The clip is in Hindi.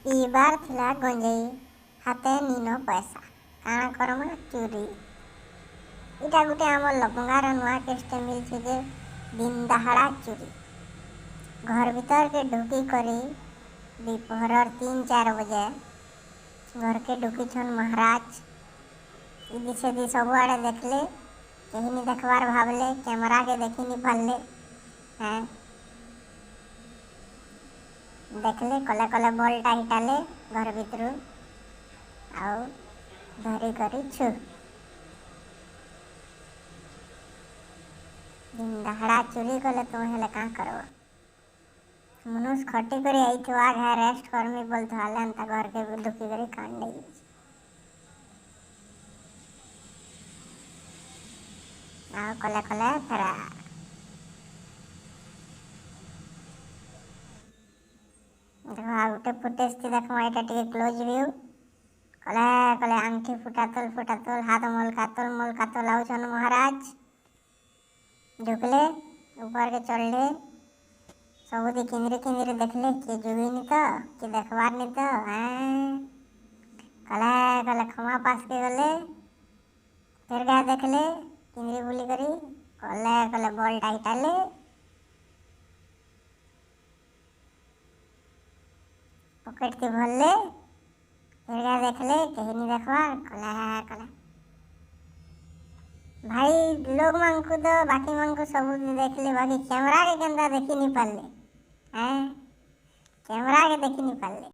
ପିଇବାର ଥିଲା ଗଞ୍ଜେଇ ହାତେ ନିନ ପଇସା କାଣା କରମା ଚୋରି। ଇଟା ଗୁଟେ ଆମର ଲବଙ୍ଗାର ନୂଆ କେସଟେ ମିଲছে ଯେ ଦିନ ଦାହାड़ा ଚୋରି। घर भीतर के ढुकी करी दोपहर 3-4 बजे घर के ढुकी छन महाराज। इदी से सबुआड़े देखले कहीं नहीं देखबार भावले कैमरा के देखी नहीं पारले। हैं देखले कले कले बलटा हिटाले घर भीतर आउ धरी करी छु। दिन दहाड़ा चोरी कले तुम हेले काँ करब। मनुष्य खटी करी आईथवा घे रेस्ट करमी बोलथवाले अंता घर के ढुकी करी कांड नहीं। आउ कले कले फरार। देखो आ गुटे फुटेज थी देखो एटा टिके क्लोज व्यू। कले कले आंगठी फुटातल हाथ मोल कातल आउछन महाराज। ढुकले ऊपर के चढ़ले सबुदी किंदरी देखले कि जुगिनी तो कि देखबार नहीं तो कले कले खमा पास के गले फिर गए देखले किंदरी बुली करी कले कले बल टाइटाले पॉकेट थी भरले फिर गए देखले कहीं नहीं देखबार कले कले भाई लोग मांगू तो बाकी मांगू सबूत देखले बाकी कैमरा के केंदा देखी नहीं पारले। कैमरा के देखी नहीं पारले।